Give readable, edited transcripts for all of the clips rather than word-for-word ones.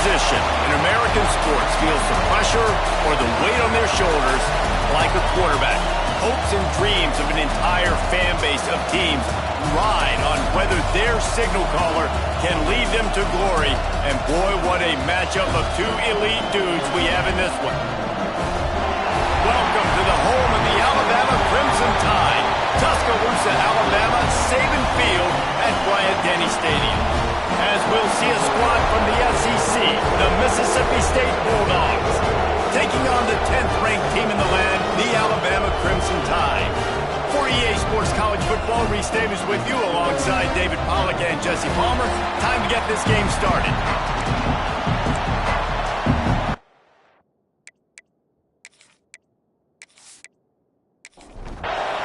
position in American sports feels the pressure or the weight on their shoulders like a quarterback. Hopes and dreams of an entire fan base of teams ride on whether their signal caller can lead them to glory. And boy, what a matchup of two elite dudes we have in this one. Welcome to the home of the Alabama Crimson Tide, Tuscaloosa, Alabama, Saban Field at Bryant-Denny Stadium. As we'll see a squad from the FDC, the Mississippi State Bulldogs, taking on the 10th-ranked team in the land, the Alabama Crimson Tide. For EA Sports College Football, Reese Davis with you alongside David Pollack and Jesse Palmer. Time to get this game started.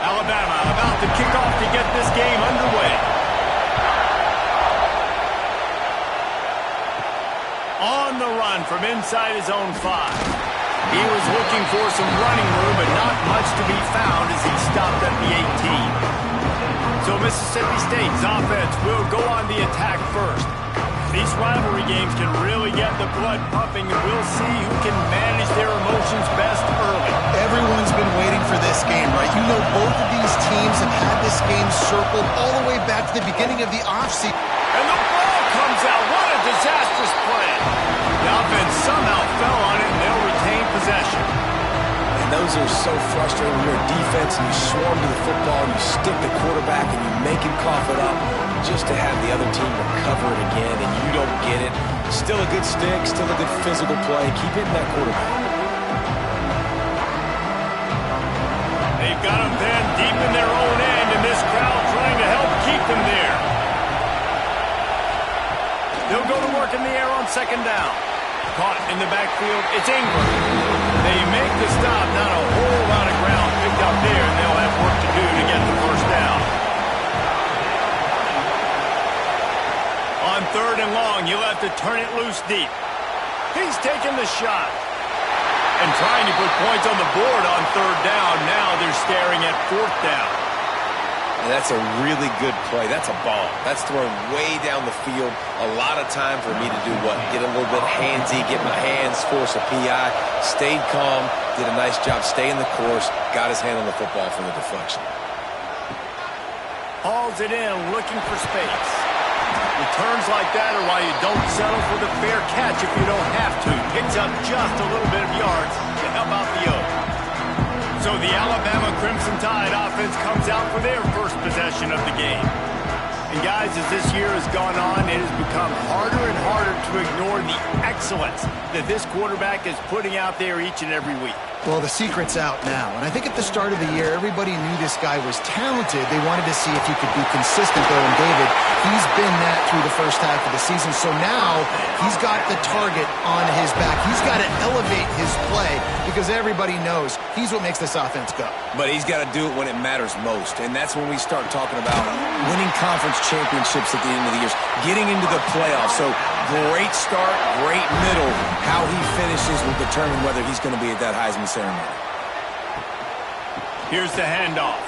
Alabama about to kick off to get this game underway. On the run from inside his own 5. He was looking for some running room, but not much to be found as he stopped at the 18. So Mississippi State's offense will go on the attack first. These rivalry games can really get the blood pumping, and we'll see who can manage their emotions best early. Everyone's been waiting for this game, right? You know, both of these teams have had this game circled all the way back to the beginning of the offseason. And the ball comes out. What a disastrous play. The offense somehow fell on it, and they'll retain possession. And those are so frustrating when you're a defense and you swarm to the football, and you stick the quarterback, and you make him cough it up just to have the other team recover it again, and you don't get it. Still a good stick, still a good physical play. Keep hitting that quarterback. They've got them then deep in their own end, and this crowd trying to help keep them there. They'll go to work in the air on second down. Caught in the backfield, it's Ingram. They make the stop, not a whole lot of ground picked up there, and they'll have work to do to get the first down. On third and long, you'll have to turn it loose deep. He's taking the shot. And trying to put points on the board on third down. Now they're staring at fourth down. And that's a really good play. That's a ball. That's thrown way down the field. A lot of time for me to do what? Get a little bit handsy, get my hands, force a PI. Stayed calm, did a nice job staying the course, got his hand on the football for the deflection. Hauls it in, looking for space. Returns like that are why you don't settle for the fair catch if you don't have to. Picks up just a little bit of yards to help out the Oak. So the Alabama Crimson Tide offense comes out for their first possession of the game. And guys, as this year has gone on, it has become harder and harder to ignore the excellence that this quarterback is putting out there each and every week. Well, the secret's out now, and I think at the start of the year, everybody knew this guy was talented. They wanted to see if he could be consistent, though, and David, he's been that through the first half of the season. So now he's got the target on his back. He's got to elevate his play because everybody knows he's what makes this offense go. But he's got to do it when it matters most, and that's when we start talking about winning conference championships at the end of the year, getting into the playoffs. So great start, great middle. How he finishes will determine whether he's going to be at that Heisman ceremony. Here's the handoff.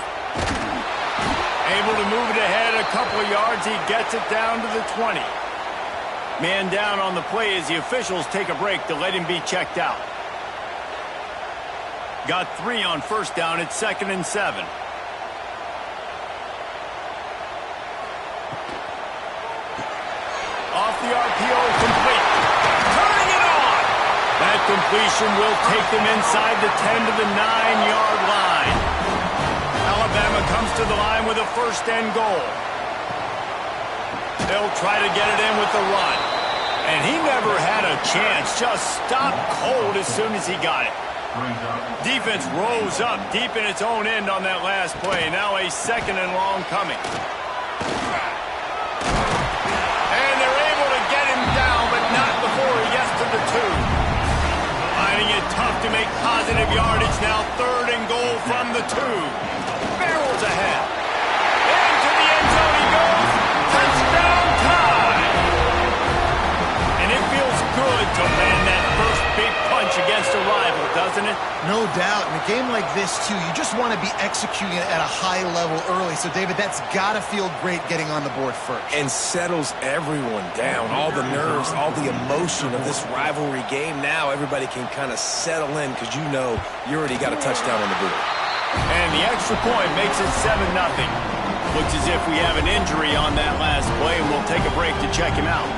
Able to move it ahead a couple of yards. He gets it down to the 20. Man down on the play as the officials take a break to let him be checked out. Got 3 on first down. It's 2nd and 7. Off the RPO, complete. Turning it on. That completion will take them inside the 10 to the 9-yard line. Alabama comes to the line with a 1st and goal. They'll try to get it in with the run. And he never had a chance. Just stopped cold as soon as he got it. Defense rose up deep in its own end on that last play. Now a 2nd and long coming. And they're able to get him down, but not before he gets to the 2. Finding it tough to make positive yardage. Now 3rd and goal from the 2. Barrels ahead. Into the end zone he goes. Touchdown time. And it feels good to land that first big punch against a rival. doesn't it? No doubt. In a game like this, too, you just want to be executing it at a high level early. So, David, that's got to feel great getting on the board first. And settles everyone down. All the nerves, all the emotion of this rivalry game. Now everybody can kind of settle in because you know you already got a touchdown on the board. And the extra point makes it 7-0. Looks as if we have an injury on that last play, and we'll take a break to check him out.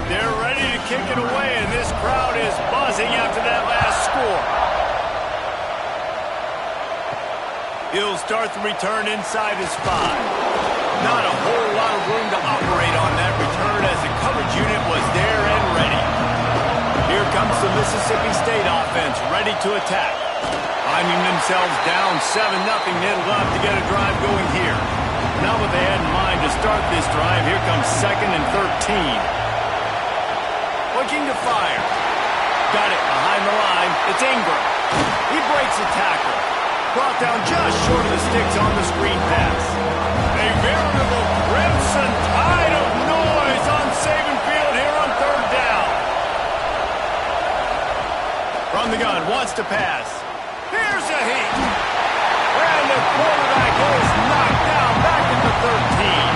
They're ready to kick it away, and this crowd is buzzing after that last score. He'll start the return inside his 5. Not a whole lot of room to operate on that return as the coverage unit was there and ready. Here comes the Mississippi State offense, ready to attack. Finding themselves down 7-0, they'd love to get a drive going here. Not what they had in mind to start this drive. Here comes 2nd and 13. Looking to fire. Got it behind the line. It's Ingram. He breaks a tackle. Brought down just short of the sticks on the screen pass. A veritable crimson tide of noise on Saban Field here on 3rd down. From the gun, wants to pass. Here's a heat. And the quarterback is knocked down back at the 13.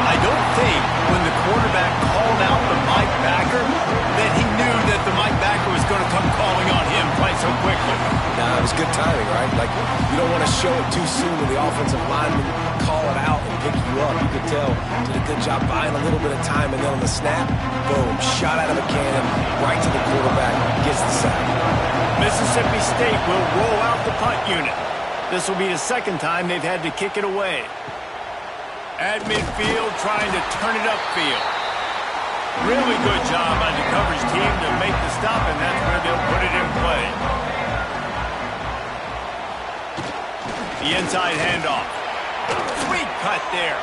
I don't think when the quarterback called out the Mike backer that he knew that the Mike backer was going to come calling on him quite so quickly. Nah, it was good timing, right? Like, you don't want to show it too soon when the offensive lineman call it out and pick you up. You could tell, did a good job buying a little bit of time, and then on the snap, boom, shot out of a cannon, right to the quarterback, gets the sack. Mississippi State will roll out the punt unit. This will be the 2nd time they've had to kick it away. At midfield, trying to turn it upfield. Really good job by the coverage team to make the stop, and that's where they'll put it in play. The inside handoff. Sweet cut there.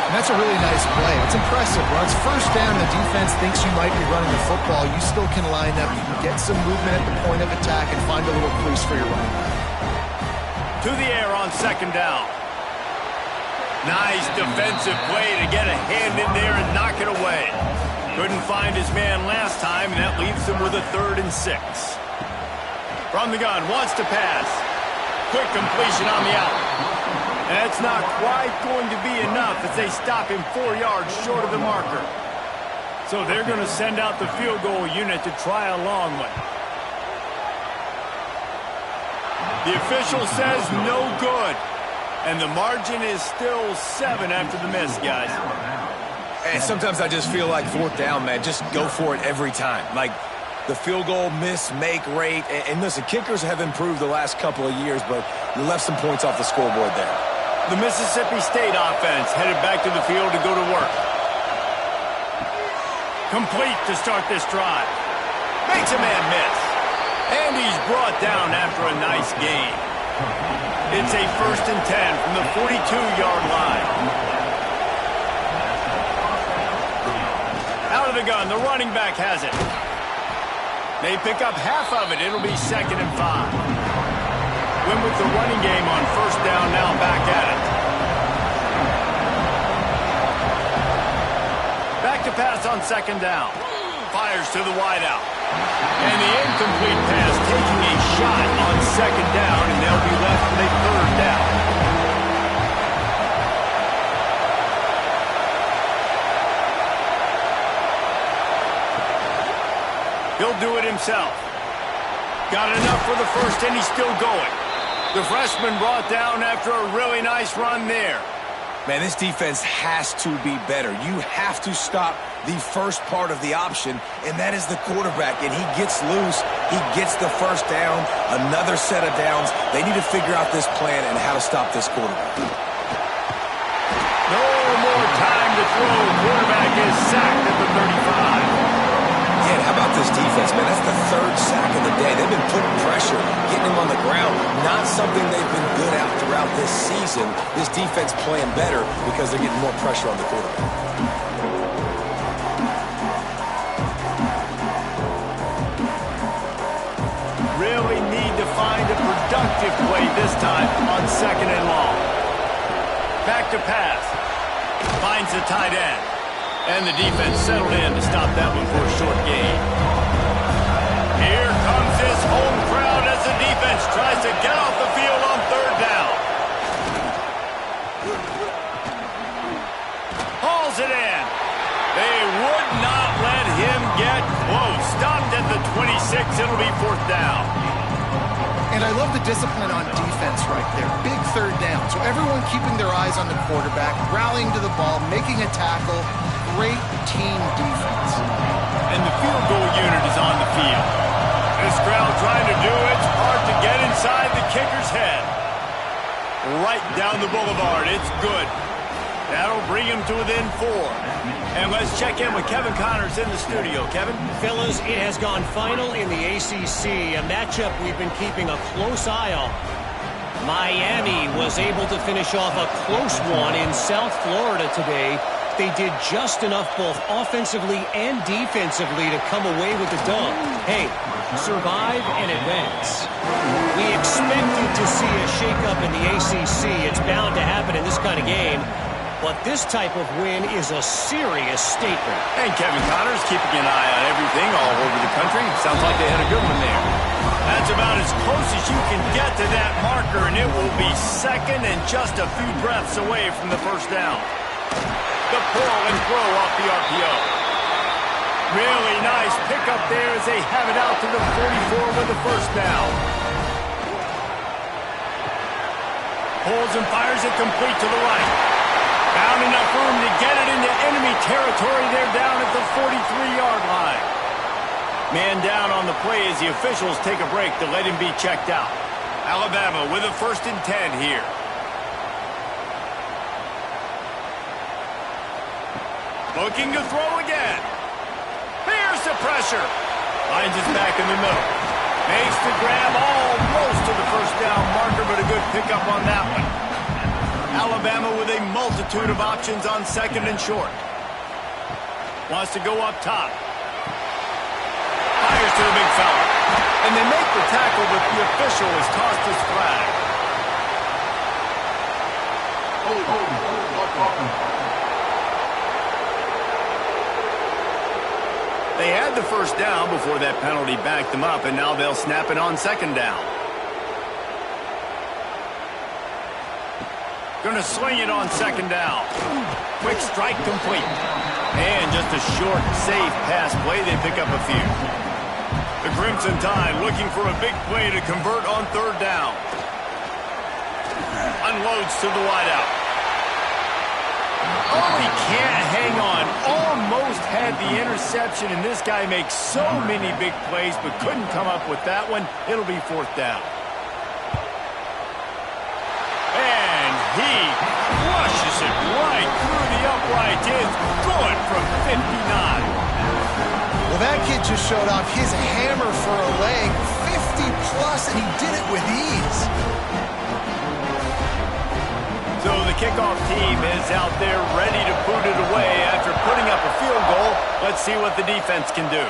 And that's a really nice play. It's impressive. When it's 1st down and the defense thinks you might be running the football, you still can line up. You can get some movement at the point of attack and find a little crease for your running back. To the air on 2nd down. Nice defensive play to get a hand in there and knock it away. Couldn't find his man last time, and that leaves him with a 3rd and 6. From the gun, wants to pass. Quick completion on the out. That's not quite going to be enough as they stop him 4 yards short of the marker. So they're going to send out the field goal unit to try a long one. The official says no good. And the margin is still 7 after the miss, guys. And sometimes I just feel like 4th down, man, just go for it every time. Like the field goal miss-make rate. And listen, kickers have improved the last couple of years, but you left some points off the scoreboard there. The Mississippi State offense headed back to the field to go to work. Complete to start this drive. Makes a man miss. And he's brought down after a nice gain. It's a 1st and 10 from the 42-yard line. Out of the gun, the running back has it. They pick up half of it. It'll be 2nd and 5. Win with the running game on 1st down, now back at it. Back to pass on 2nd down. Fires to the wideout. And the incomplete pass taking a shot on 2nd down, and they'll be left with a 3rd down. He'll do it himself. Got enough for the 1st, and he's still going. The freshman brought down after a really nice run there. Man, this defense has to be better. You have to stop the first part of the option, and that is the quarterback. And he gets loose. He gets the 1st down, another set of downs. They need to figure out this plan and how to stop this quarterback. No more time to throw. Quarterback is sacked at the 35. Yeah, how about this defense, man? That's the 3rd sack of the day. They've been putting pressure, getting him on the ground. Not something they've been good at throughout this season. This defense playing better because they're getting more pressure on the quarterback. Really need to find a productive play this time on 2nd and long. Back to pass. Finds the tight end. And the defense settled in to stop that one for a short gain. this home crowd as the defense tries to get off the field on third down. Hauls it in. They would not let him get close. Stopped at the 26. It'll be fourth down. And I love the discipline on defense right there. Big third down. So everyone keeping their eyes on the quarterback, rallying to the ball, making a tackle. Great team defense. And the field goal unit is on the field. This crowd trying to do it's hard to get inside the kicker's head. Right down the boulevard. It's good. That'll bring him to within 4. And let's check in with Kevin Connors in the studio. Kevin? Fellas, it has gone final in the ACC, a matchup we've been keeping a close eye on. Miami was able to finish off a close one in South Florida today. They did just enough both offensively and defensively to come away with the dub. Hey, survive and advance. We expected to see a shakeup in the ACC. It's bound to happen in this kind of game. But this type of win is a serious statement. And Kevin Connors keeping an eye on everything all over the country. Sounds like they had a good one there. That's about as close as you can get to that marker, and it will be second and just a few breaths away from the first down. The pull and throw off the RPO. Really nice pickup there as they have it out to the 44 with the first down. Pulls and fires it complete to the right. Found enough room to get it into enemy territory. They're down at the 43-yard line. Man down on the play as the officials take a break to let him be checked out. Alabama with a 1st and 10 here. Looking to throw again. Here's the pressure. Finds his back in the middle. Makes the grab almost to the first down marker, but a good pickup on that one. Alabama with a multitude of options on 2nd and short. Wants to go up top. Fires to the big fella. And they make the tackle, but the official has tossed his flag. They had the first down before that penalty backed them up, and now they'll snap it on 2nd down. Going to swing it on 2nd down. Quick strike complete. And just a short, safe pass play. They pick up a few. The Crimson Tide looking for a big play to convert on 3rd down. Unloads to the wideout. Oh, he can't hang on. Almost had the interception, and this guy makes so many big plays, but couldn't come up with that one. It'll be 4th down. He flushes it right through the upright. It's good from 59. Well, that kid just showed off his hammer for a leg. 50-plus, and he did it with ease. So the kickoff team is out there ready to boot it away after putting up a field goal. Let's see what the defense can do.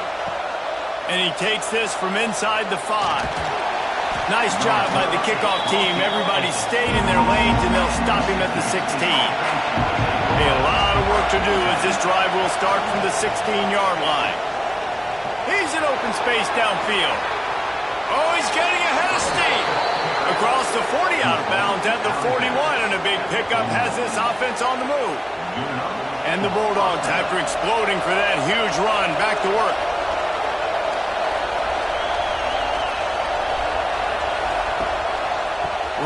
And he takes this from inside the 5. Nice job by the kickoff team. Everybody stayed in their lanes, and they'll stop him at the 16. A lot of work to do as this drive will start from the 16-yard line. He's in open space downfield. Oh, he's getting ahead of steam. Across the 40 out of bounds at the 41, and a big pickup has this offense on the move. And the Bulldogs, after exploding for that huge run, back to work.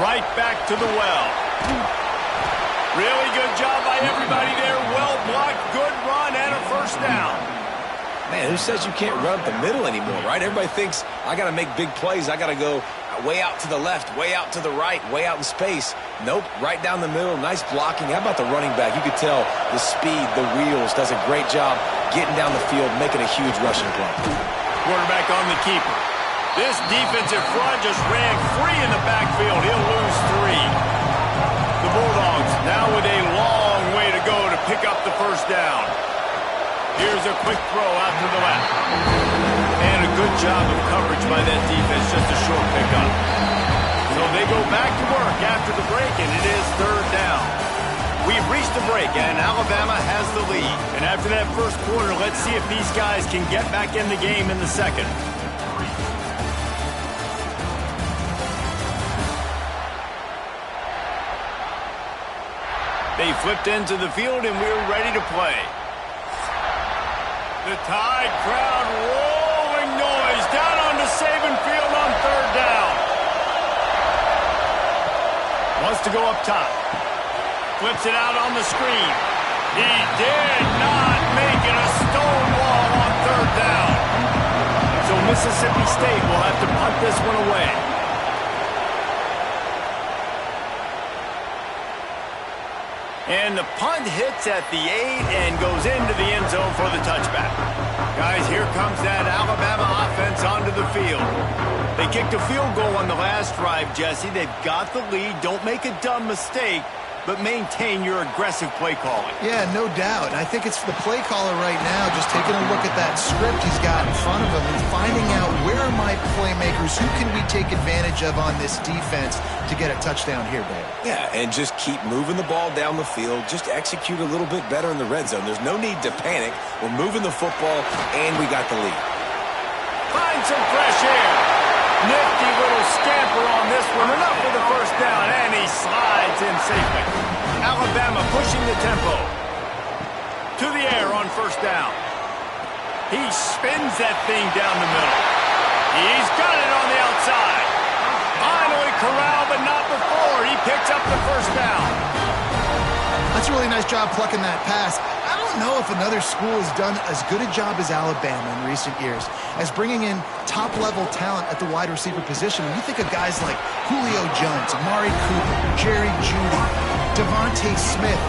Right back to the well. Really good job by everybody there. Well blocked, good run, and a first down. Man, who says you can't run up the middle anymore, right? Everybody thinks I got to make big plays. I got to go way out to the left, way out to the right, way out in space. Nope, right down the middle. Nice blocking. How about the running back? You could tell the speed, the wheels, does a great job getting down the field, making a huge rushing play. Quarterback on the keeper. This defensive front just ran free in the backfield. He'll lose 3. The Bulldogs now with a long way to go to pick up the first down. Here's a quick throw out to the left. And a good job of coverage by that defense, just a short pickup. So they go back to work after the break, and it is 3rd down. We've reached the break, and Alabama has the lead. And after that first quarter, let's see if these guys can get back in the game in the second. He flipped into the field, and we're ready to play. The Tide crowd rolling noise down onto Saban Field on third down. Wants to go up top. Flips it out on the screen. He did not make it a stone wall on third down. So Mississippi State will have to punt this one away. And the punt hits at the 8 and goes into the end zone for the touchback. Guys, here comes that Alabama offense onto the field. They kicked a field goal on the last drive, Jesse. They've got the lead. Don't make a dumb mistake, but maintain your aggressive play calling. Yeah, no doubt. I think it's the play caller right now just taking a look at that script he's got in front of him and finding out where are my playmakers, who can we take advantage of on this defense to get a touchdown here, Dave. Yeah, and just keep moving the ball down the field. Just execute a little bit better in the red zone. There's no need to panic. We're moving the football, and we got the lead. Find some fresh air. Nifty little scamper on this one. Enough for the first down, and he slides in safely. Alabama pushing the tempo. To the air on first down. He spins that thing down the middle. He's got it on the outside. Finally corralled, but not before. He picks up the first down. That's a really nice job plucking that pass. I don't know if another school has done as good a job as Alabama in recent years as bringing in top-level talent at the wide receiver position. When you think of guys like Julio Jones, Amari Cooper, Jerry Jeudy, Devontae Smith,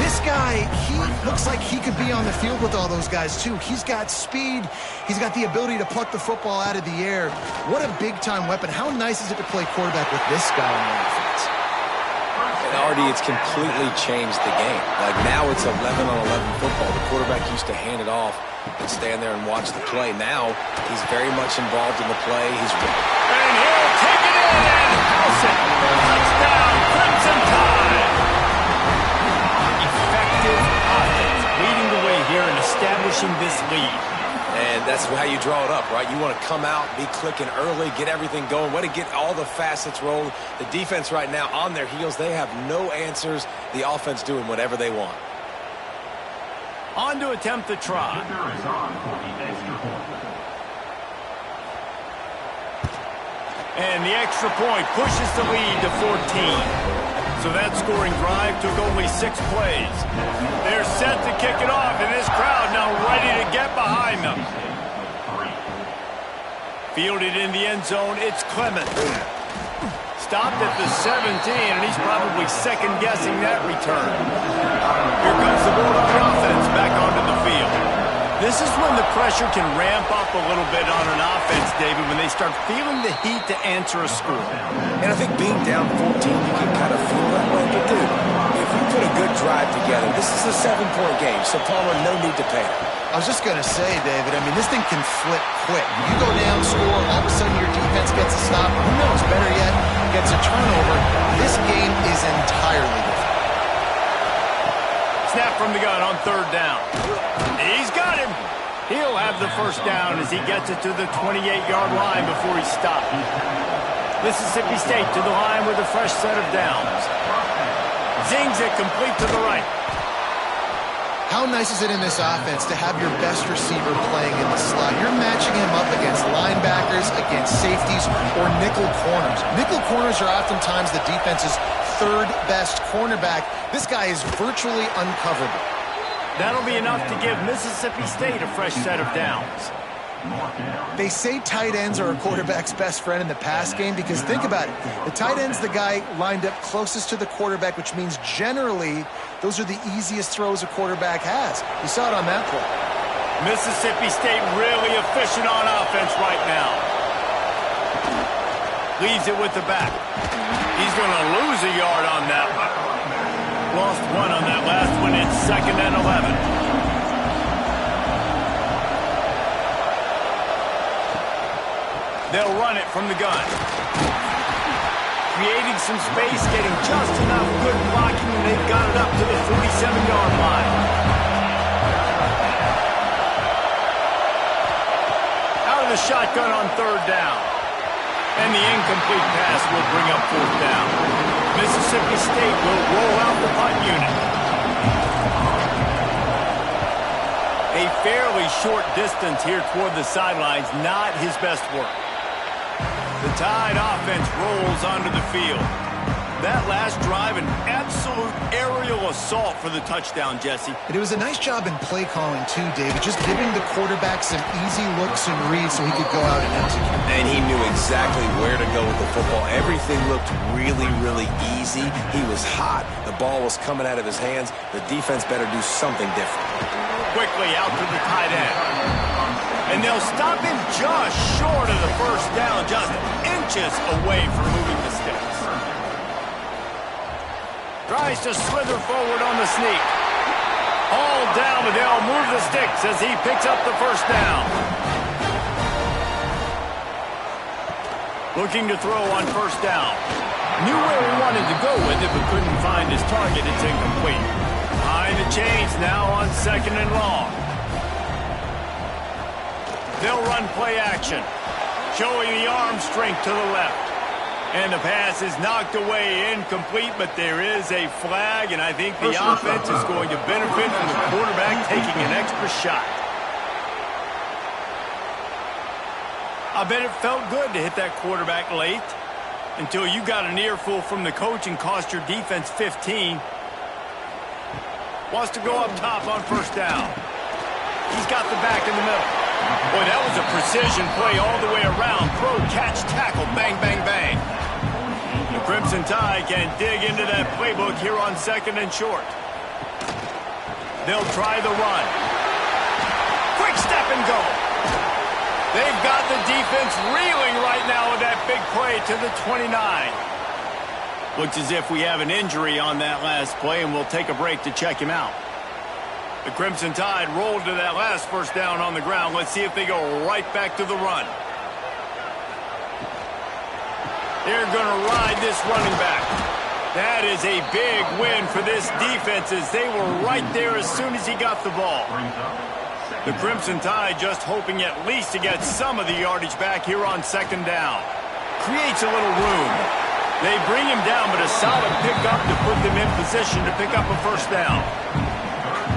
this guy, he looks like he could be on the field with all those guys, too. He's got speed. He's got the ability to pluck the football out of the air. What a big-time weapon. How nice is it to play quarterback with this guy on the offense? And already it's completely changed the game. Like now it's 11-on-11 football. The quarterback used to hand it off and stand there and watch the play. Now he's very much involved in the play. And he'll take it in and house it. Touchdown, Crimson Tide. Effective offense leading the way here and establishing this lead. And that's how you draw it up, right? You want to come out, be clicking early, get everything going, way to get all the facets rolling. The defense right now on their heels, they have no answers. The offense doing whatever they want. On to attempt the try. And the extra point pushes the lead to 14. So that scoring drive took only 6 plays. They're set to kick it off, and this crowd now ready to get behind them. Fielded in the end zone, it's Clement. Stopped at the 17, and he's probably second-guessing that return. Here comes the Bulldog offense back onto the field. This is when the pressure can ramp up a little bit on an offense, David, when they start feeling the heat to answer a score. And I think being down 14, you can kind of feel that way. But, dude, if you put a good drive together, this is a 7-point game, so Palmer, no need to panic. I was just going to say, David, I mean, this thing can flip quick. You go down, score, all of a sudden your defense gets a stop. Who knows, better yet, gets a turnover. This game is entirely different. Snap from the gun on third down. He's got him. He'll have the first down as he gets it to the 28-yard line before he stopped. Mississippi State to the line with a fresh set of downs. Zings it complete to the right. How nice is it in this offense to have your best receiver playing in the slot? You're matching him up against linebackers, against safeties, or nickel corners. Nickel corners are oftentimes the defense's third-best cornerback. This guy is virtually uncoverable. That'll be enough to give Mississippi State a fresh set of downs. They say tight ends are a quarterback's best friend in the pass game because think about it. The tight end's the guy lined up closest to the quarterback, which means generally those are the easiest throws a quarterback has. You saw it on that play. Mississippi State really efficient on offense right now. Leaves it with the back. He's going to lose a yard on that one. Lost one on that last one. It's 2nd and 11. They'll run it from the gun. Creating some space, getting just enough good blocking, and they've got it up to the 47-yard line. Out of the shotgun on third down. And the incomplete pass will bring up fourth down. Mississippi State will roll out the punt unit. A fairly short distance here toward the sidelines, not his best work. The Tide offense rolls onto the field. That last drive, an absolute aerial assault for the touchdown, Jesse. And it was a nice job in play calling too, David, just giving the quarterback some easy looks and reads so he could go out and execute. And he knew exactly where to go with the football. Everything looked really, really easy. He was hot. The ball was coming out of his hands. The defense better do something different. Quickly out to the tight end. And they'll stop him just short of the first down, just inches away from moving the sticks. Tries to slither forward on the sneak. All down, but they'll move the sticks as he picks up the first down. Looking to throw on first down. Knew where he wanted to go with it, but couldn't find his target. It's incomplete. Behind the chains now on second and long. They'll run play action, showing the arm strength to the left. And the pass is knocked away, incomplete, but there is a flag, and I think the offense is going to benefit from the quarterback taking an extra shot. I bet it felt good to hit that quarterback late until you got an earful from the coach and cost your defense 15. Wants to go up top on first down. He's got the back in the middle. Boy, that was a precision play all the way around. Throw, catch, tackle, bang, bang, bang. The Crimson Tide can dig into that playbook here on second and short. They'll try the run. Quick step and go. They've got the defense reeling right now with that big play to the 29. Looks as if we have an injury on that last play, and we'll take a break to check him out. The Crimson Tide rolled to that last first down on the ground. Let's see if they go right back to the run. They're going to ride this running back. That is a big win for this defense as they were right there as soon as he got the ball. The Crimson Tide just hoping at least to get some of the yardage back here on second down. Creates a little room. They bring him down, but a solid pickup to put them in position to pick up a first down.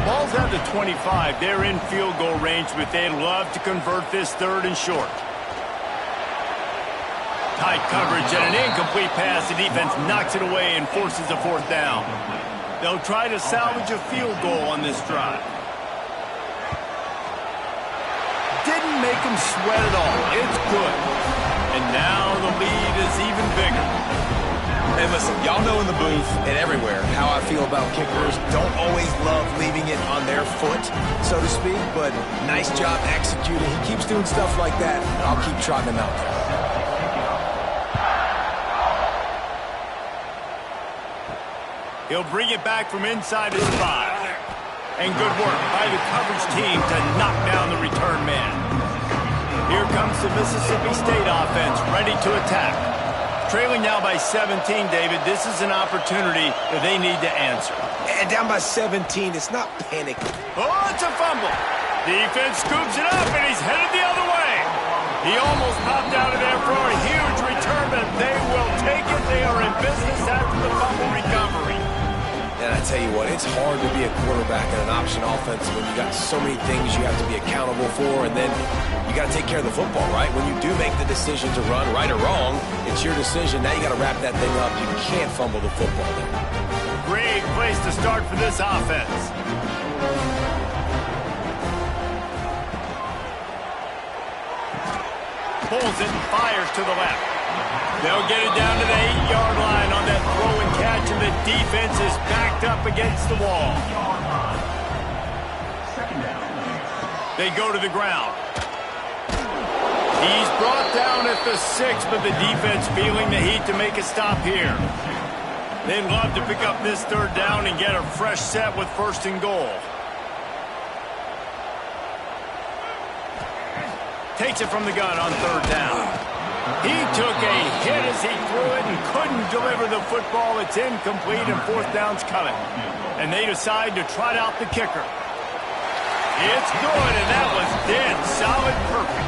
Ball's at the 25. They're in field goal range, but they'd love to convert this third and short. Tight coverage and an incomplete pass. The defense knocks it away and forces a fourth down. They'll try to salvage a field goal on this drive. Didn't make him sweat at all. It's good. And now the lead is even bigger. And listen, y'all know in the booth and everywhere how I feel about kickers. Don't always love leaving it on their foot, so to speak, but nice job executing. He keeps doing stuff like that, and I'll keep trotting him out there. He'll bring it back from inside his 5. And good work by the coverage team to knock down the return man. Here comes the Mississippi State offense, ready to attack. Trailing now by 17, David. This is an opportunity that they need to answer. And down by 17, it's not panic. Oh, it's a fumble. Defense scoops it up, and he's headed the other way. He almost popped out of there for a huge return, but they will take it. They are in business after the fumble recovery. And I tell you what, it's hard to be a quarterback in an option offense when you got so many things you have to be accountable for, and then you got to take care of the football, right? When you do make the decision to run, right or wrong, it's your decision. Now you got to wrap that thing up. You can't fumble the football there. Great place to start for this offense. Pulls it and fires to the left. They'll get it down to the 8-yard line on that throw and catch, and the defense is backed up against the wall. They go to the ground. He's brought down at the 6, but the defense feeling the heat to make a stop here. They'd love to pick up this third down and get a fresh set with first and goal. Takes it from the gun on third down. He took a hit as he threw it and couldn't deliver the football. It's incomplete, and fourth down's coming. And they decide to trot out the kicker. It's good, and that was dead solid perfect.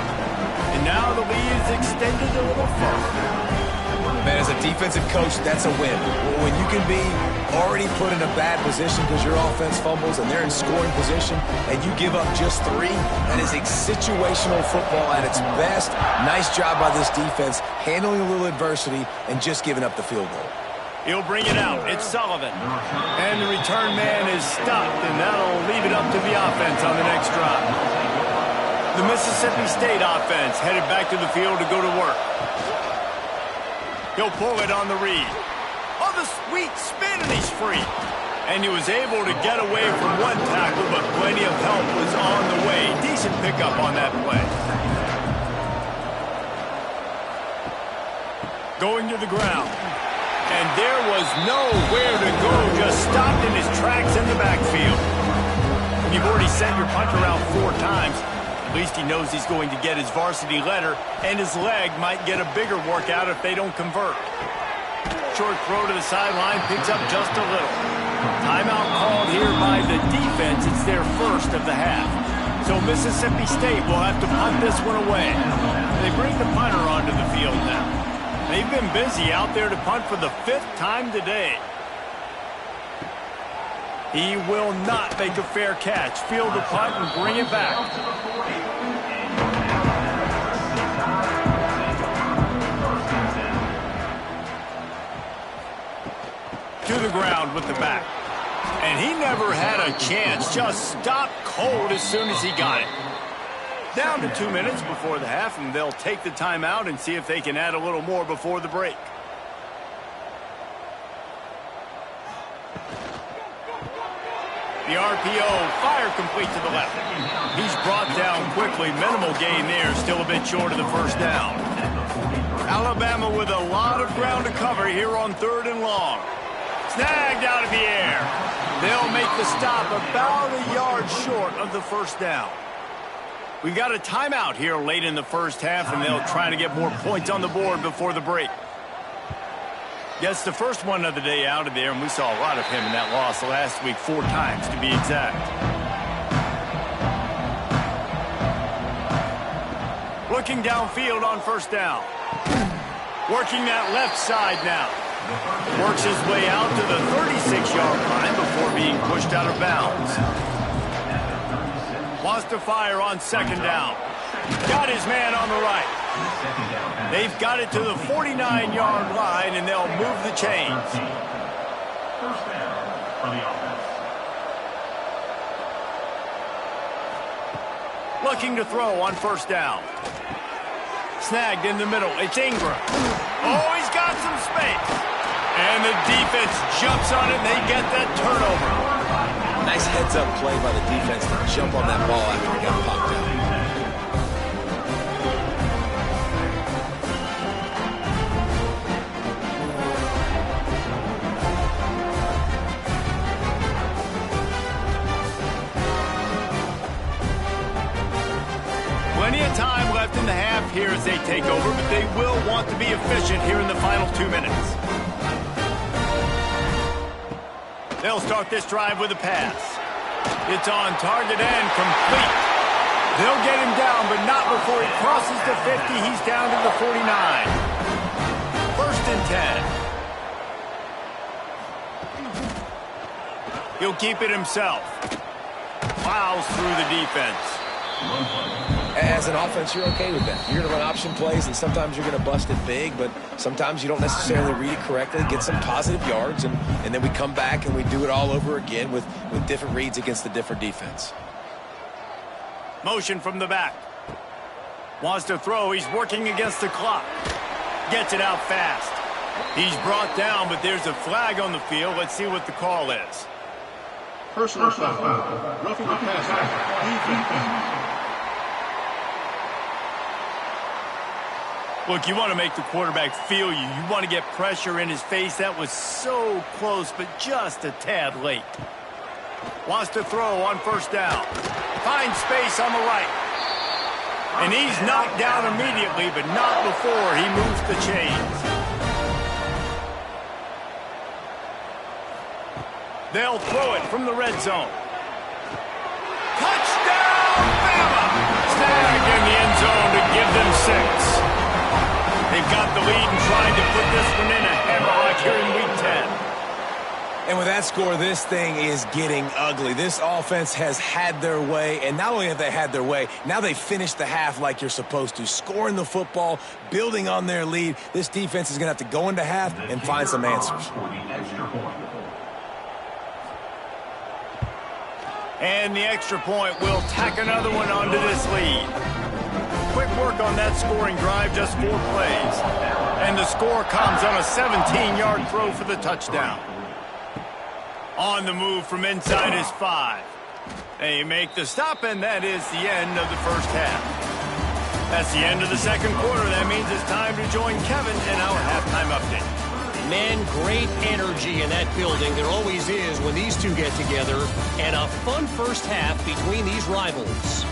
And now the lead is extended a little further. Man, as a defensive coach, that's a win. When you can be already put in a bad position because your offense fumbles and they're in scoring position and you give up just 3, that is a situational football at its best. Nice job by this defense, handling a little adversity and just giving up the field goal. He'll bring it out. It's Sullivan. And the return man is stopped, and that'll leave it up to the offense on the next drive. The Mississippi State offense headed back to the field to go to work. He'll pull it on the read. Oh, the sweet spin, and he's free. And he was able to get away from one tackle, but plenty of help was on the way. Decent pickup on that play. Going to the ground. And there was nowhere to go, just stopped in his tracks in the backfield. You've already sent your punter out 4 times. At least he knows he's going to get his varsity letter, and his leg might get a bigger workout if they don't convert. Short throw to the sideline, picks up just a little. Timeout called here by the defense. It's their first of the half. So Mississippi State will have to punt this one away. They bring the punter onto the field now. They've been busy out there to punt for the 5th time today. He will not make a fair catch. Field the punt and bring it back. To the ground with the back. And he never had a chance. Just stopped cold as soon as he got it. Down to 2 minutes before the half, and they'll take the timeout and see if they can add a little more before the break. The RPO, fire complete to the left. He's brought down quickly. Minimal gain there, still a bit short of the first down. Alabama with a lot of ground to cover here on 3rd and long. Snagged out of the air. They'll make the stop about a yard short of the first down. We've got a timeout here late in the first half, and they'll try to get more points on the board before the break. Gets the first one of the day out of there, and we saw a lot of him in that loss last week, 4 times to be exact. Looking downfield on first down. Working that left side now. Works his way out to the 36-yard line before being pushed out of bounds. Wants to fire on 2nd down. Got his man on the right. They've got it to the 49-yard line, and they'll move the chains. First down for the offense. Looking to throw on first down. Snagged in the middle. It's Ingram. Oh, he's got some space. And the defense jumps on it, and they get that turnover. Nice heads-up play by the defense to jump on that ball after it got popped out. Plenty of time left in the half here as they take over, but they will want to be efficient here in the final 2 minutes. They'll start this drive with a pass. It's on target and complete. They'll get him down, but not before he crosses the 50. He's down to the 49. 1st and 10. He'll keep it himself. Plows through the defense. As an offense, you're okay with that. You're going to run option plays, and sometimes you're going to bust it big, but sometimes you don't necessarily read it correctly, get some positive yards, and then we come back and we do it all over again with different reads against the different defense. Motion from the back. Wants to throw. He's working against the clock. Gets it out fast. He's brought down, but there's a flag on the field. Let's see what the call is. Personal foul. Roughing the passer. Look, you want to make the quarterback feel you. You want to get pressure in his face. That was so close, but just a tad late. Wants to throw on first down. Finds space on the right. And he's knocked down immediately, but not before he moves the chains. They'll throw it from the red zone. Touchdown, Bama! Snagged in the end zone to give them 6. They've they've got the lead and trying to put this one in a hammerlock here in Week 10. And with that score, this thing is getting ugly. This offense has had their way, and not only have they had their way, now they finished the half like you're supposed to, scoring the football, building on their lead. This defense is going to have to go into half and find some answers. And the extra point will tack another one onto this lead. Quick work on that scoring drive, just 4 plays. And the score comes on a 17-yard throw for the touchdown. On the move from inside his 5. They make the stop, and that is the end of the first half. That's the end of the second quarter. That means it's time to join Kevin in our halftime update. Men, great energy in that building. There always is when these two get together. And a fun first half between these rivals.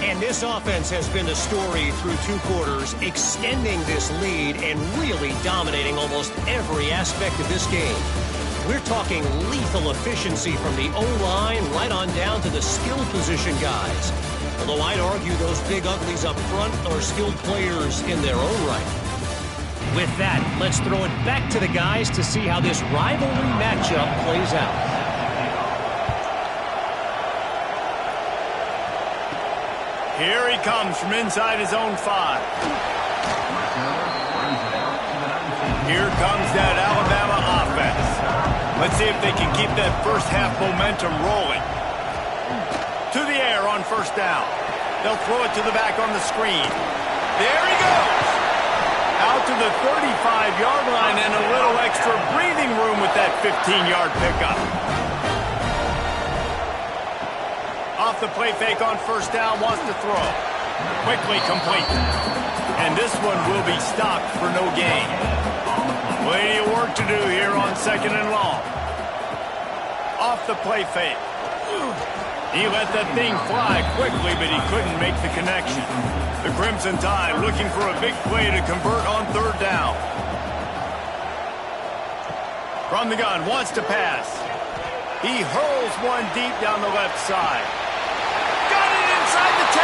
And this offense has been the story through 2 quarters, extending this lead and really dominating almost every aspect of this game. We're talking lethal efficiency from the O-line right on down to the skill position guys. Although I'd argue those big uglies up front are skilled players in their own right. With that, let's throw it back to the guys to see how this rivalry matchup plays out. Here he comes from inside his own 5. Here comes that Alabama offense. Let's see if they can keep that first half momentum rolling. To the air on first down. They'll throw it to the back on the screen. There he goes. Out to the 35-yard line and a little extra breathing room with that 15-yard pickup. Off the play fake on first down, wants to throw. Quickly complete. And this one will be stopped for no gain. Plenty of work to do here on second and long. Off the play fake. He let that thing fly quickly, but he couldn't make the connection. The Crimson Tide looking for a big play to convert on third down. From the gun, wants to pass. He hurls one deep down the left side. Got it inside the 10.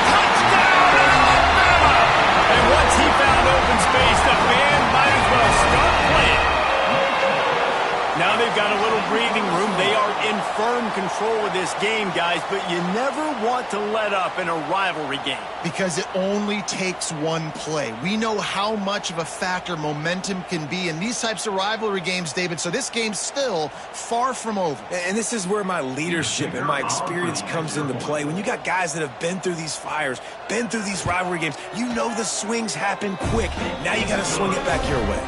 Touchdown, Alabama! And once he found open space, the band might as well start playing. Now they've got a little breathing room. They are in firm control of this game, guys, but you never want to let up in a rivalry game. Because it only takes one play. We know how much of a factor momentum can be in these types of rivalry games, David, so this game's still far from over. And this is where my leadership and my experience comes into play. When you got guys that have been through these fires, been through these rivalry games, you know the swings happen quick. Now you got to swing it back your way.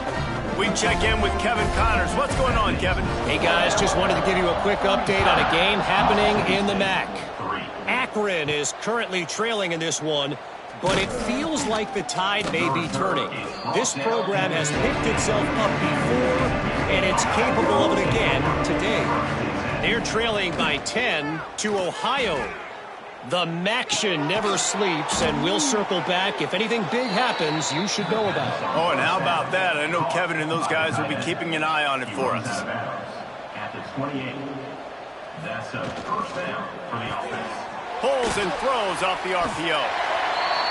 We check in with Kevin Connors. What's going on, Kevin? Hey, guys, just wanted to give you a quick update on a game happening in the MAC. Akron is currently trailing in this one, but it feels like the tide may be turning. This program has picked itself up before, and it's capable of it again today. They're trailing by 10 to Ohio. The Maction never sleeps, and we'll circle back. If anything big happens, you should know about it. Oh, and how about that? I know Kevin and those guys will be keeping an eye on it for us. At the 28. That's a first down for the offense. Pulls and throws off the RPO.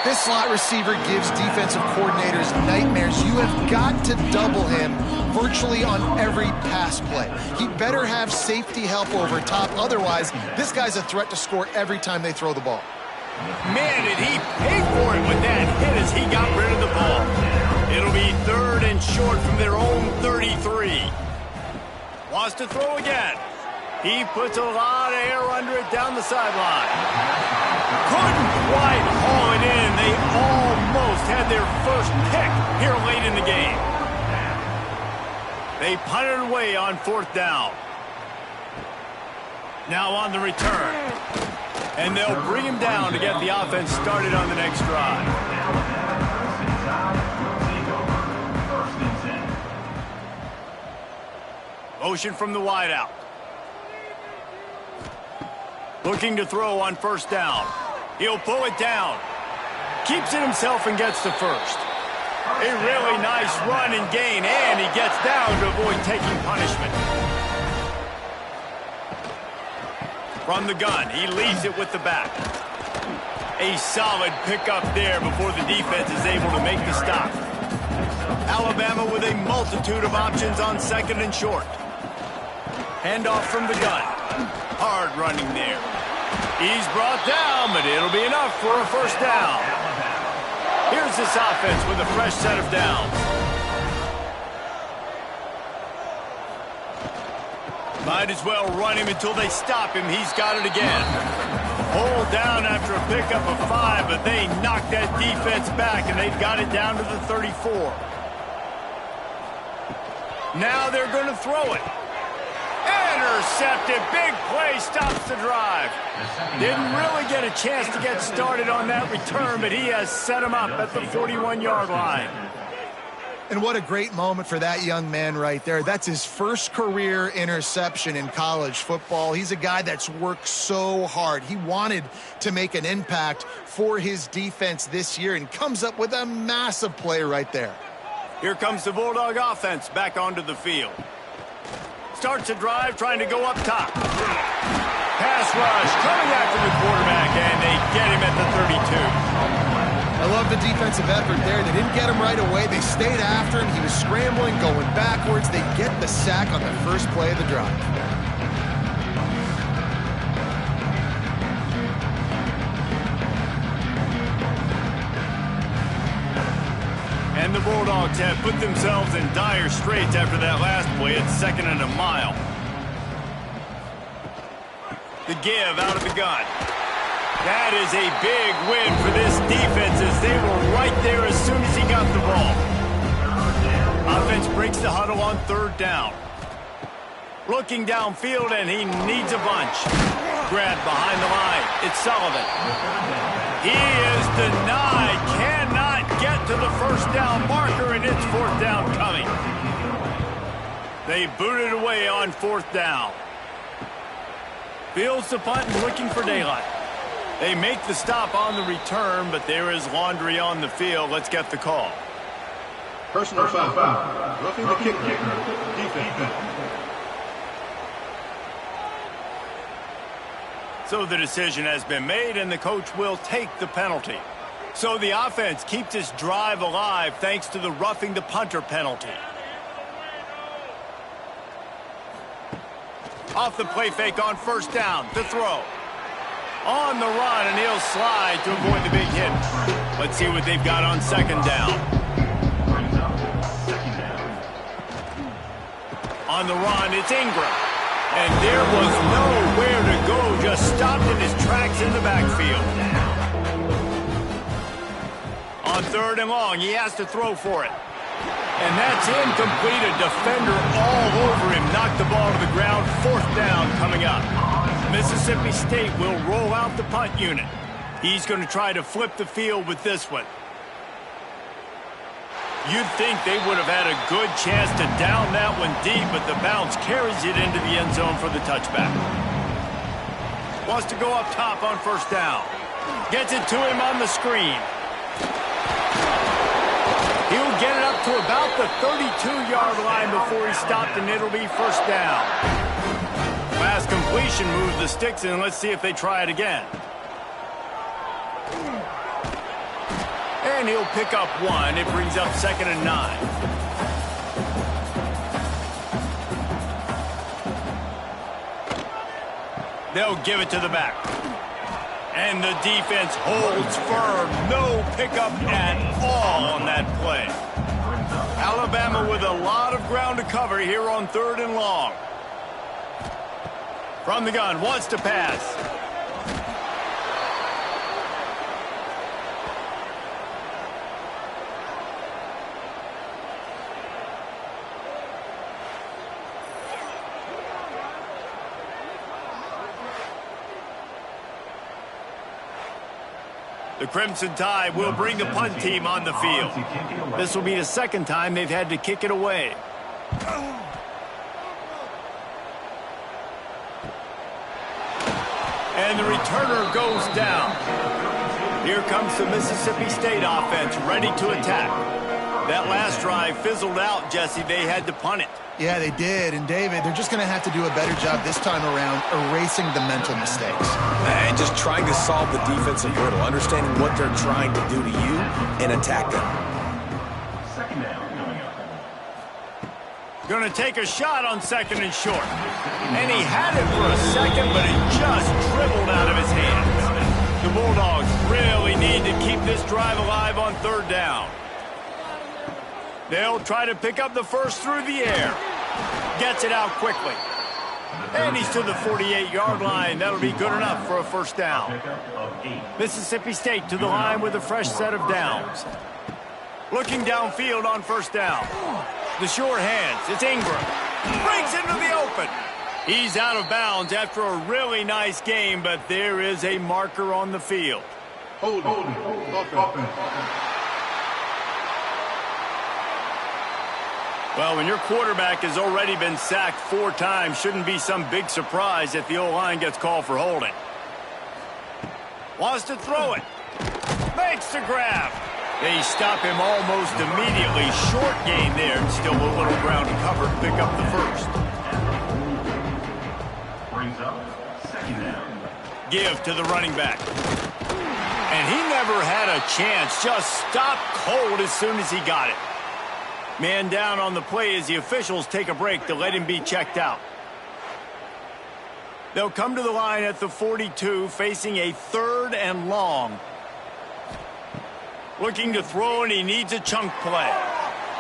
This slot receiver gives defensive coordinators nightmares. You have got to double him virtually on every pass play. He better have safety help over top. Otherwise, this guy's a threat to score every time they throw the ball. Man, did he pay for it with that hit as he got rid of the ball. It'll be third and short from their own 33. Wants to throw again. He puts a lot of air under it down the sideline. Couldn't quite haul it in. They almost had their first pick here late in the game. They punted away on fourth down. Now on the return. And they'll bring him down to get the offense started on the next drive. Motion from the wideout. Looking to throw on first down. He'll pull it down. Keeps it himself and gets to first. A really nice run and gain, and he gets down to avoid taking punishment. From the gun, he leaves it with the back. A solid pickup there before the defense is able to make the stop. Alabama with a multitude of options on second and short. Handoff from the gun. Hard running there. He's brought down, but it'll be enough for a first down. Here's this offense with a fresh set of downs. Might as well run him until they stop him. He's got it again. Hold down after a pickup of 5, but they knocked that defense back, and they've got it down to the 34. Now they're going to throw it. Intercepted. Big play stops the drive. Didn't really get a chance to get started on that return, but he has set him up at the 41-yard line. And what a great moment for that young man right there. That's his first career interception in college football. He's a guy that's worked so hard. He wanted to make an impact for his defense this year and comes up with a massive play right there. Here comes the Bulldog offense back onto the field. Starts a drive trying to go up top. Pass rush coming after the quarterback, and they get him at the 32. I love the defensive effort there. They didn't get him right away. They stayed after him. He was scrambling, going backwards. They get the sack on the first play of the drive. And the Bulldogs have put themselves in dire straits after that last play. It's 2nd and a mile. The give out of the gun. That is a big win for this defense as they were right there as soon as he got the ball. Offense breaks the huddle on 3rd down. Looking downfield, and he needs a bunch. Grabbed behind the line. It's Sullivan. He is denied. Cannot get to the first down marker, and it's 4th down coming. They boot it away on 4th down. Fields the punt and looking for daylight. They make the stop on the return, but there is laundry on the field. Let's get the call. Personal foul. Roughing the kicker. Defense. So the decision has been made, and the coach will take the penalty. So the offense keeps this drive alive thanks to the roughing the punter penalty. Off the play fake on 1st down to throw. On the run, and he'll slide to avoid the big hit. Let's see what they've got on 2nd down. On the run, it's Ingram. And there was nowhere to go, just stopped in his tracks in the backfield. On 3rd and long, he has to throw for it. And that's incomplete. A defender all over him. Knocked the ball to the ground. 4th down coming up. Mississippi State will roll out the punt unit. He's going to try to flip the field with this one. You'd think they would have had a good chance to down that one deep, but the bounce carries it into the end zone for the touchback. Wants to go up top on 1st down. Gets it to him on the screen. He'll get it up to about the 32-yard line before he stopped, and it'll be 1st down. Last completion moves the sticks in. Let's see if they try it again. And he'll pick up 1. It brings up 2nd and 9. They'll give it to the back. And the defense holds firm. No pickup at all on that play. Alabama with a lot of ground to cover here on 3rd and long. From the gun, wants to pass. The Crimson Tide will bring the punt team on the field. This will be the 2nd time they've had to kick it away. And the returner goes down. Here comes the Mississippi State offense ready to attack. That last drive fizzled out, Jesse. They had to punt it. Yeah, they did. And, David, they're just going to have to do a better job this time around erasing the mental mistakes. And just trying to solve the defensive riddle, understanding what they're trying to do to you and attack them. 2nd down coming up. Going to take a shot on 2nd and short. And he had it for a second, but it just dribbled out of his hands. The Bulldogs really need to keep this drive alive on 3rd down. They'll try to pick up the first through the air. Gets it out quickly. And he's to the 48-yard line. That'll be good enough for a 1st down. Mississippi State to the line with a fresh set of downs. Looking downfield on 1st down. The short hands. It's Ingram. Breaks into the open. He's out of bounds after a really nice game, but there is a marker on the field. Hold offense. Well, when your quarterback has already been sacked 4 times, shouldn't be some big surprise if the O-line gets called for holding. Wants to throw it. Makes the grab. They stop him almost immediately. Short gain there, and still a little ground to cover to pick up the first. Brings up 2nd down. Give to the running back. And he never had a chance. Just stopped cold as soon as he got it. Man down on the play as the officials take a break to let him be checked out. They'll come to the line at the 42, facing a 3rd and long. Looking to throw, and he needs a chunk play.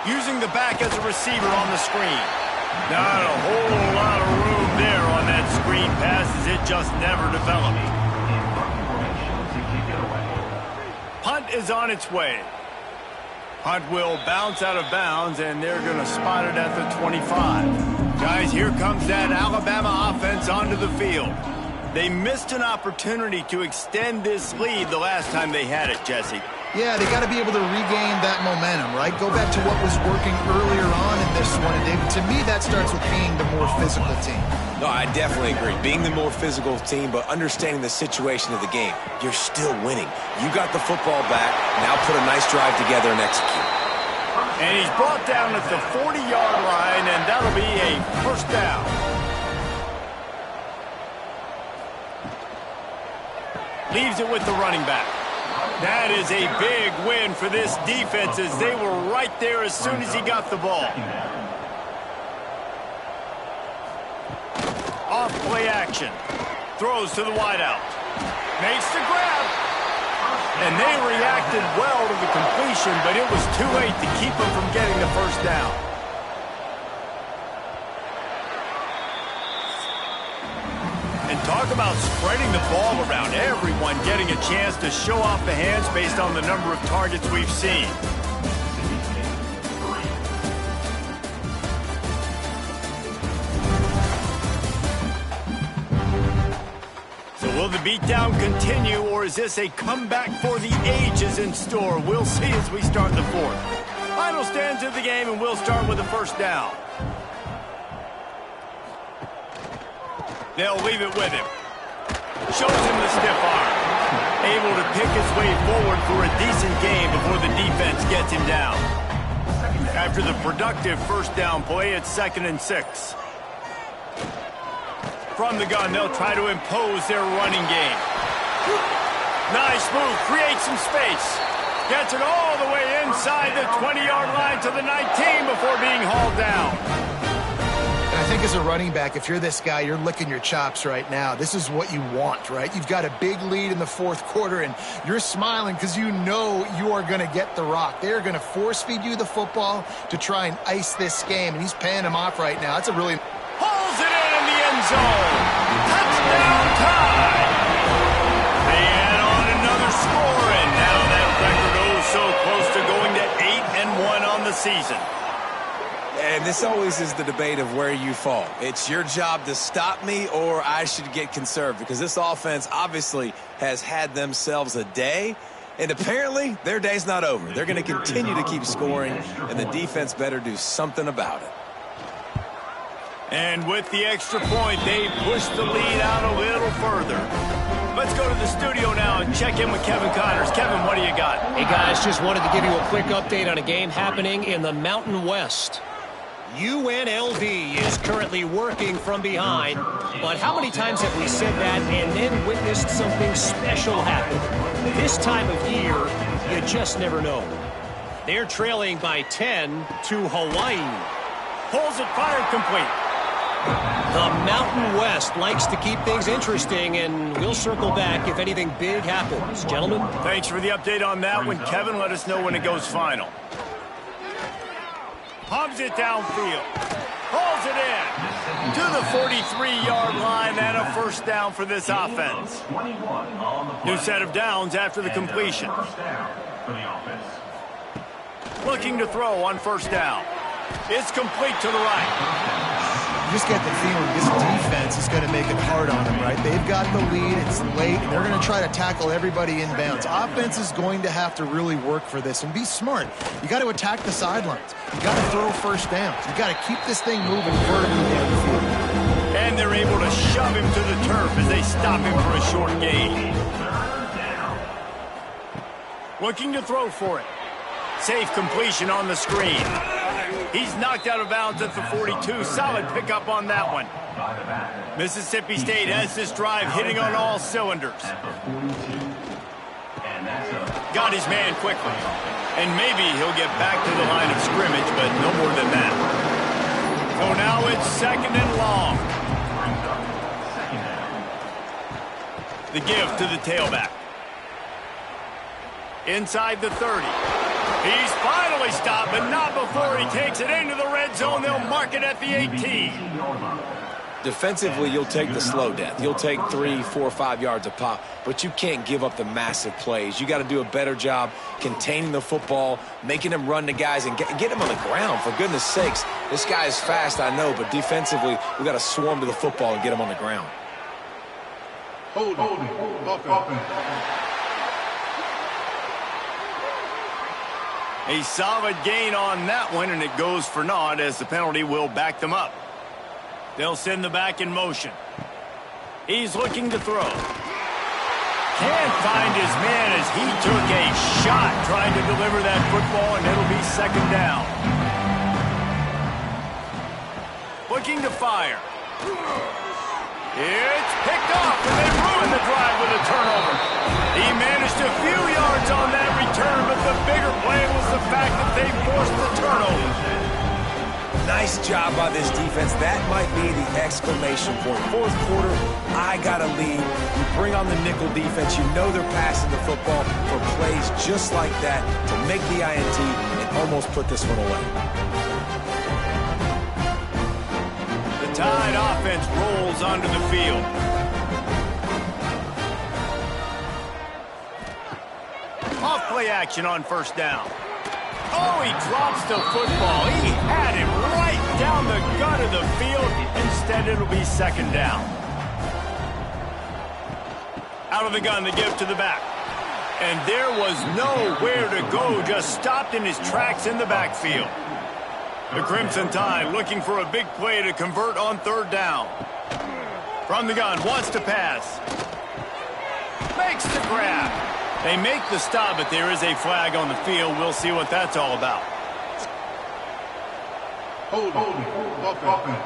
Using the back as a receiver on the screen. Not a whole lot of room there on that screen pass as it just never developed. Punt is on its way. Punt will bounce out of bounds, and they're going to spot it at the 25. Guys, here comes that Alabama offense onto the field. They missed an opportunity to extend this lead the last time they had it, Jesse. Yeah, they got to be able to regain that momentum, right? Go back to what was working earlier on in this one. And David, to me, that starts with being the more physical team. No, I definitely agree. Being the more physical team, but understanding the situation of the game. You're still winning. You got the football back. Now put a nice drive together and execute. And he's brought down at the 40-yard line, and that'll be a 1st down. Leaves it with the running back. That is a big win for this defense as they were right there as soon as he got the ball. Off play action. Throws to the wideout. Makes the grab. And they reacted well to the completion, but it was too late to keep them from getting the 1st down. And talk about spreading the ball around. Everyone getting a chance to show off the hands based on the number of targets we've seen. So will the beatdown continue, or is this a comeback for the ages in store? We'll see as we start the 4th. Final stands of the game, and we'll start with the 1st down. They'll leave it with him. Shows him the stiff arm. Able to pick his way forward for a decent game before the defense gets him down. After the productive 1st down play, it's 2nd and 6. From the gun, they'll try to impose their running game. Nice move, creates some space. Gets it all the way inside the 20-yard line to the 19 before being hauled down. I think as a running back, if you're this guy, you're licking your chops right now. This is what you want, right? You've got a big lead in the 4th quarter, and you're smiling because you know you are going to get the rock. They're going to force-feed you the football to try and ice this game, and he's paying him off right now. That's a really... Pulls it in the end zone. Touchdown tie. They add on another score, and now that record so close to going to 8-1 on the season. And this always is the debate of where you fall. It's your job to stop me, or I should get conserved, because this offense obviously has had themselves a day, and apparently their day's not over. They're going to continue to keep scoring, and the defense better do something about it. And with the extra point, they push the lead out a little further. Let's go to the studio now and check in with Kevin Connors. Kevin, what do you got? Hey, guys, just wanted to give you a quick update on a game happening in the Mountain West. UNLV is currently working from behind, but how many times have we said that and then witnessed something special happen? This time of year, you just never know. They're trailing by 10 to Hawaii. Pulls it, fired, complete. The Mountain West likes to keep things interesting, and we'll circle back if anything big happens. Gentlemen? Thanks for the update on that one, Kevin. Let us know when it goes final. Pumps it downfield. Pulls it in to the 43-yard line and a first down for this offense. New set of downs after the completion. Looking to throw on first down. It's complete to the right. You just get the feeling this defense is going to make it hard on them, right? They've got the lead, it's late, and they're going to try to tackle everybody inbounds. Offense is going to have to really work for this and be smart. You got to attack the sidelines. You got to throw first downs. You got to keep this thing moving vertically down the field. And they're able to shove him to the turf as they stop him for a short gain. Looking to throw for it. Safe completion on the screen. He's knocked out of bounds at the 42. Solid pickup on that one. Mississippi State has this drive hitting on all cylinders. Got his man quickly. And maybe he'll get back to the line of scrimmage, but no more than that. So now it's second and long. The give to the tailback. Inside the 30. He's finally stopped, but not before he takes it into the red zone. They'll mark it at the 18. Defensively, you'll take the slow death. You'll take 3, 4, 5 yards a pop, but you can't give up the massive plays. You got to do a better job containing the football, making them run the guys, and get them on the ground. For goodness sakes, this guy is fast, I know, but defensively, we got to swarm to the football and get him on the ground. Hold offense. A solid gain on that one, and it goes for naught as the penalty will back them up. They'll send the back in motion. He's looking to throw. Can't find his man as he took a shot trying to deliver that football, and it'll be second down. Looking to fire. It's picked off, and they ruined the drive with a turnover. He managed a few yards on that return, but the bigger play was the fact that they forced the turnover. Nice job by this defense. That might be the exclamation point. Fourth quarter, I got a lead. You bring on the nickel defense. You know they're passing the football for plays just like that to make the INT and almost put this one away. The Tide offense rolls onto the field. Off play action on first down. Oh, he drops the football. He had him right down the gut of the field. Instead, it'll be second down. Out of the gun, the give to the back. And there was nowhere to go, just stopped in his tracks in the backfield. The Crimson Tide looking for a big play to convert on third down. From the gun, wants to pass. Makes the grab. They make the stop, but there is a flag on the field. We'll see what that's all about. Hold offense.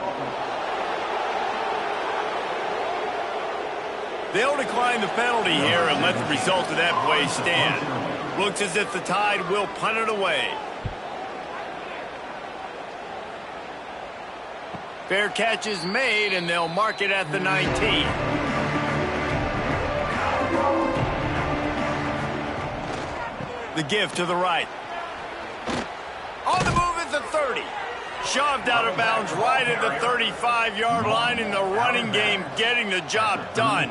They'll decline the penalty here and let the result of that play stand. Looks as if the Tide will punt it away. Fair catch is made, and they'll mark it at the 19. The give to the right. On the move at the 30. Shoved out of bounds right at the 35-yard line in the running game, getting the job done.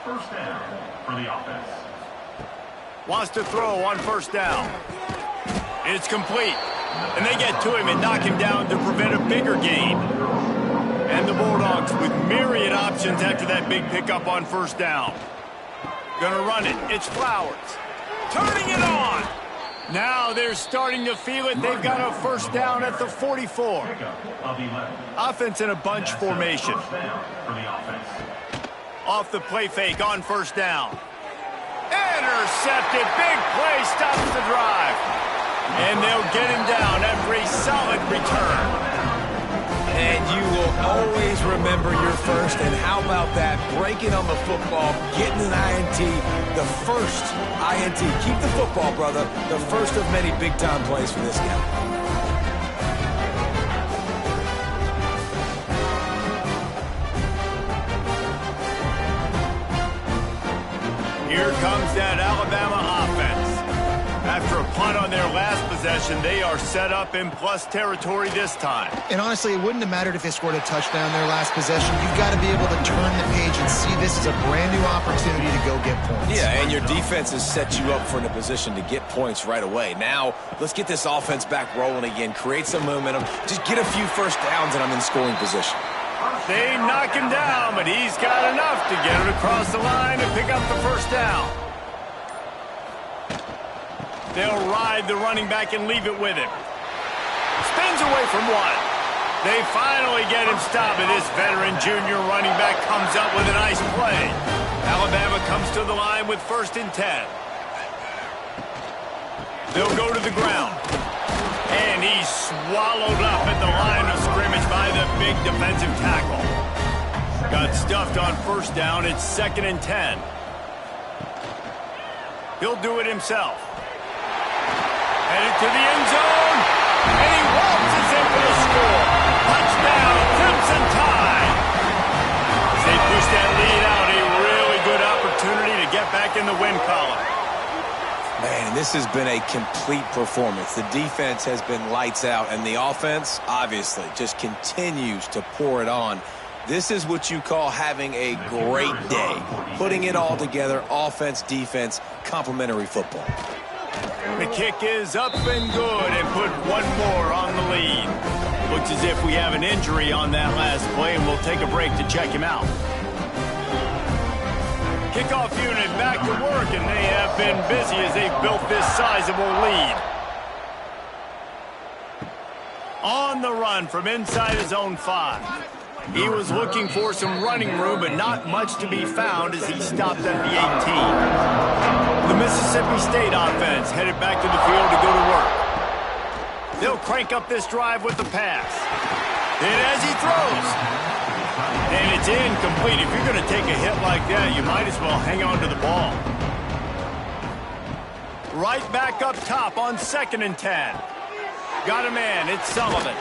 First down for the offense. Wants to throw on first down. It's complete. And they get to him and knock him down to prevent a bigger gain. And the Bulldogs with myriad options after that big pickup on first down. Gonna run it. It's Flowers. Turning it on. Now they're starting to feel it. They've got a first down at the 44. Offense in a bunch formation. Off the play fake on first down. Intercepted. Big play stops the drive. And they'll get him down after a solid return. And you will always remember your first. And how about that? Breaking on the football, getting an INT, the first INT. Keep the football, brother. The first of many big-time plays for this guy. possession. They are set up in plus territory this time. And honestly, it wouldn't have mattered if they scored a touchdown their last possession. You've got to be able to turn the page and see this as a brand new opportunity to go get points. Yeah, and your defense has set you up for a position to get points right away. Now, let's get this offense back rolling again, create some momentum, just get a few first downs, and I'm in scoring position. They knock him down, but he's got enough to get it across the line and pick up the first down. They'll ride the running back and leave it with him. Spins away from one. They finally get him stopped, and this veteran junior running back comes up with a nice play. Alabama comes to the line with 1st and 10. They'll go to the ground. And he's swallowed up at the line of scrimmage by the big defensive tackle. Got stuffed on 1st down. It's 2nd and 10. He'll do it himself. Headed to the end zone. And he waltzes in for the score. Touchdown, Crimson Tide. As they push that lead out, a really good opportunity to get back in the win column. Man, this has been a complete performance. The defense has been lights out, and the offense, obviously, just continues to pour it on. This is what you call having a great day. Putting it all together, offense, defense, complementary football. The kick is up and good and put one more on the lead. Looks as if we have an injury on that last play, and we'll take a break to check him out. Kickoff unit back to work, and they have been busy as they've built this sizable lead. On the run from inside his own 5. He was looking for some running room, but not much to be found as he stopped at the 18. The Mississippi State offense headed back to the field to go to work. They'll crank up this drive with the pass. And as he throws, and it's incomplete. If you're going to take a hit like that, you might as well hang on to the ball. Right back up top on 2nd and 10. Got a man. It's Sullivan.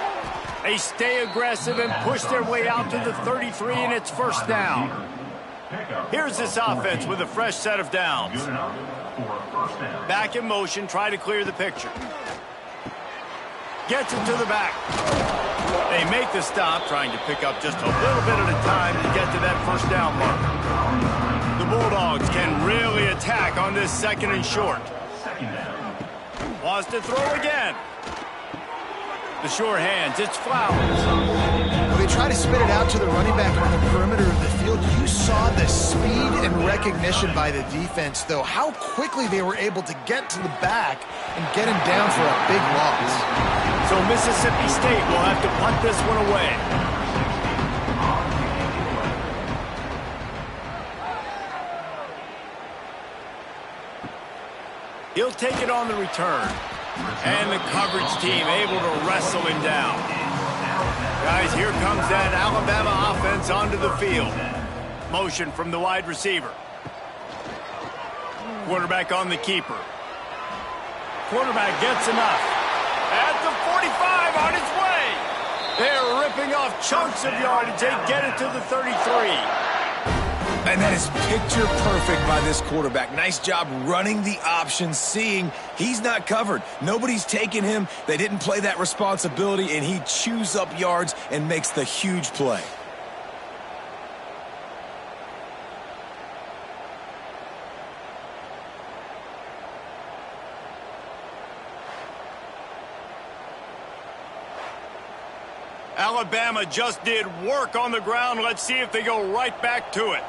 They stay aggressive and push their way out to the 33, and it's 1st down. Here's this offense with a fresh set of downs. Back in motion, try to clear the picture. Gets it to the back. They make the stop, trying to pick up just a little bit at a time to get to that 1st down mark. The Bulldogs can really attack on this 2nd and short. Wants to throw again. The sure hands, it's Flowers. Well, they try to spit it out to the running back on the perimeter of the field. You saw the speed and recognition by the defense, though, how quickly they were able to get to the back and get him down for a big loss. So Mississippi State will have to punt this one away. He'll take it on the return. And the coverage team able to wrestle him down. Guys, here comes that Alabama offense onto the field. Motion from the wide receiver. Quarterback on the keeper. Quarterback gets enough. At the 45 on his way. They're ripping off chunks of yardage. They get it to the 33. And that is picture perfect by this quarterback. Nice job running the option, seeing he's not covered. Nobody's taking him. They didn't play that responsibility, and he chews up yards and makes the huge play. Alabama just did work on the ground. Let's see if they go right back to it.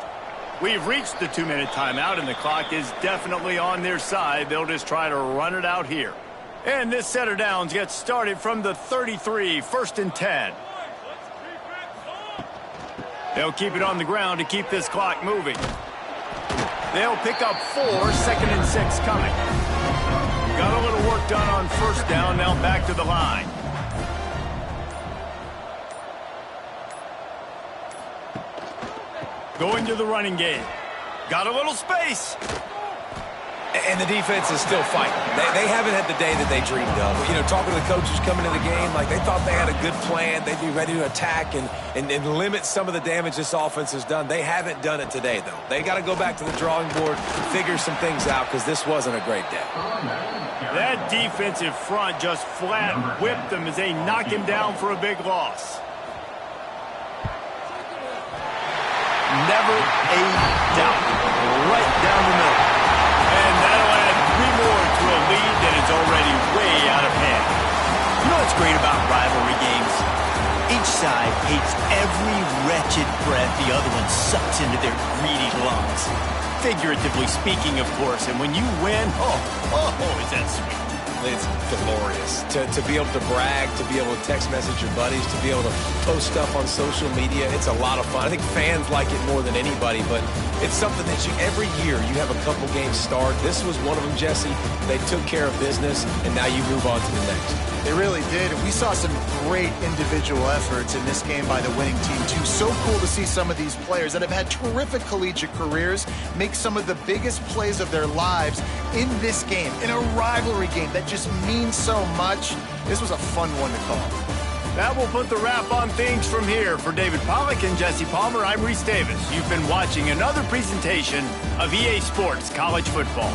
We've reached the 2-minute timeout, and the clock is definitely on their side. They'll just try to run it out here. And this set of downs gets started from the 33, 1st and 10. They'll keep it on the ground to keep this clock moving. They'll pick up 4, 2nd and 6 coming. Got a little work done on 1st down, now back to the line. Going to the running game. Got a little space. And the defense is still fighting. They haven't had the day that they dreamed of. You know, talking to the coaches coming into the game, like they thought they had a good plan. They'd be ready to attack and limit some of the damage this offense has done. They haven't done it today, though. They got to go back to the drawing board, figure some things out, because this wasn't a great day. That defensive front just flat whipped them as they knock him down for a big loss. Never a doubt. Right down the middle. And that'll add 3 more to a lead that is already way out of hand. You know what's great about rivalry games? Each side hates every wretched breath the other one sucks into their greedy lungs. Figuratively speaking, of course. And when you win, oh, is that sweet. It's glorious to be able to brag, to be able to text message your buddies, to be able to post stuff on social media. It's a lot of fun. I think fans like it more than anybody, but it's something that every year you have a couple games start. This was one of them, Jesse. They took care of business, and now you move on to the next. They really did, and we saw some great individual efforts in this game by the winning team, too. So cool to see some of these players that have had terrific collegiate careers make some of the biggest plays of their lives in this game, in a rivalry game that just means so much. This was a fun one to call. That will put the wrap on things from here. For David Pollack and Jesse Palmer, I'm Reese Davis. You've been watching another presentation of EA Sports College Football.